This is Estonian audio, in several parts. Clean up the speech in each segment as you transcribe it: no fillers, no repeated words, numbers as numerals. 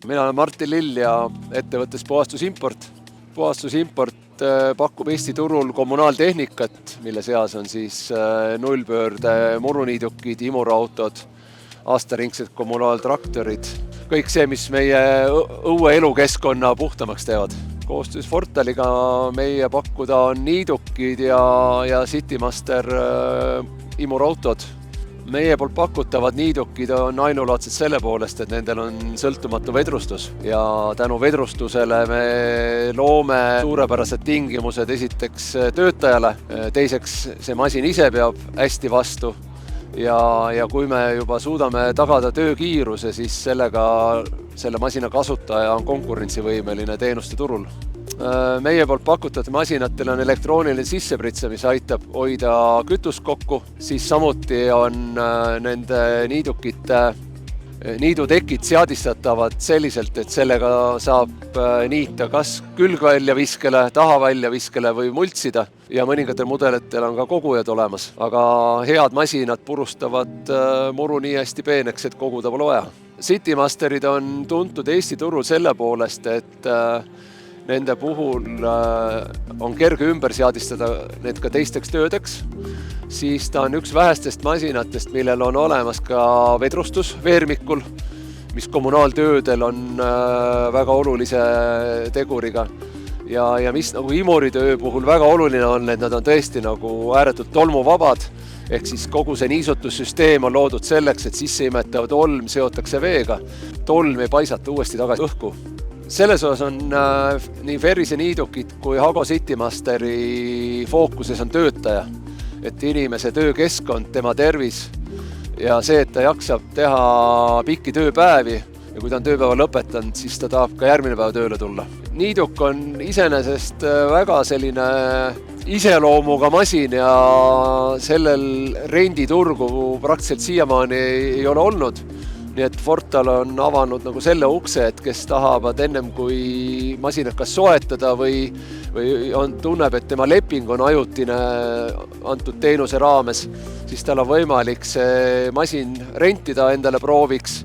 Mina olen Martin Lill ja ettevõttes Puhastusimport. Puhastusimport pakub Eesti turul kommunaaltehnikat, mille seas on siis nullpöörde muruniidukid, imurautod, aastaringsed kommunaaltraktorid. Kõik see, mis meie õue elukeskkonna puhtamaks teevad. Koostöös Fortaliga meie pakkuda on niidukid ja Citymaster imurautod. Meie poolt pakutavad niidukid on ainulaadsed selle poolest, et nendel on sõltumatu vedrustus ja tänu vedrustusele me loome suurepärased tingimused esiteks töötajale, teiseks see masin ise peab hästi vastu ja kui me juba suudame tagada töökiiruse, siis selle masina kasutaja on konkurentsivõimeline teenuste turul. Meie poolt pakutatud masinatel on elektrooniline sissepritse, mis aitab hoida kütust kokku, siis samuti on nende niidutekid seadistatavad selliselt, et sellega saab niita kas külgväljaviskele, tahaväljaviskele või multsida ja mõningatel mudelitel on ka kogujad olemas, aga head masinad purustavad muru nii hästi peeneks, et koguda pole vaja. Citymasterid on tuntud Eesti turul selle poolest, et nende puhul on kerge ümber seadistada need ka teisteks töödeks, siis ta on üks vähestest masinatest, millel on olemas ka vedrustus veermikul, mis kommunaaltöödel on väga olulise teguriga. Ja mis nagu imuritöö puhul väga oluline on, et nad on tõesti nagu ääretult tolmuvabad, ehk siis kogu see niisutussüsteem on loodud selleks, et sisseimetav tolm seotakse veega. Tolm ei paisata uuesti tagasi õhku. Selles osas on nii Ferrise niidukid kui Hago Citymasteri fookuses on töötaja, et inimese töökeskkond, tema tervis ja see, et ta jaksab teha pikki tööpäevi ja kui ta on tööpäeva lõpetanud, siis ta tahab ka järgmine päev tööle tulla. Niiduk on iseenesest väga selline iseloomuga masin ja sellel renditurgu praktiliselt siiamaani ei ole olnud. Nii et Fortal on avanud nagu selle ukse, et kes tahavad ennem kui masinat kas soetada või tunneb, et tema leping on ajutine antud teenuse raames, siis tal on võimalik see masin rentida endale prooviks,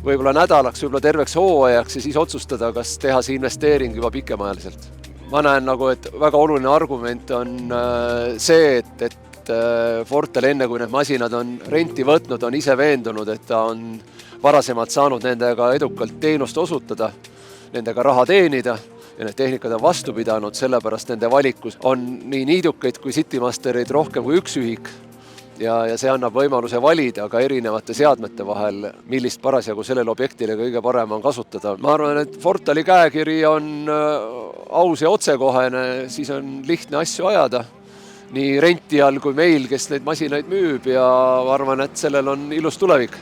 võib-olla nädalaks, võib-olla terveks hooajaks ja siis otsustada, kas teha see investeering juba pikemaajaliselt. Ma näen nagu, et väga oluline argument on see, et Fortal enne kui need masinad on renti võtnud, on ise veendunud, et ta on varasemalt saanud nendega edukalt teenust osutada, nendega raha teenida ja need tehnikad on vastu pidanud, sellepärast nende valikus on nii niidukaid kui Citymasterid rohkem kui üks ühik ja see annab võimaluse valida ka erinevate seadmete vahel, millist parasjagu sellele objektile kõige parem on kasutada. Ma arvan, et Fortali käekiri on aus ja otsekohene, siis on lihtne asju ajada nii rentijal kui meil, kes neid masinaid müüb ja arvan, et sellel on ilus tulevik.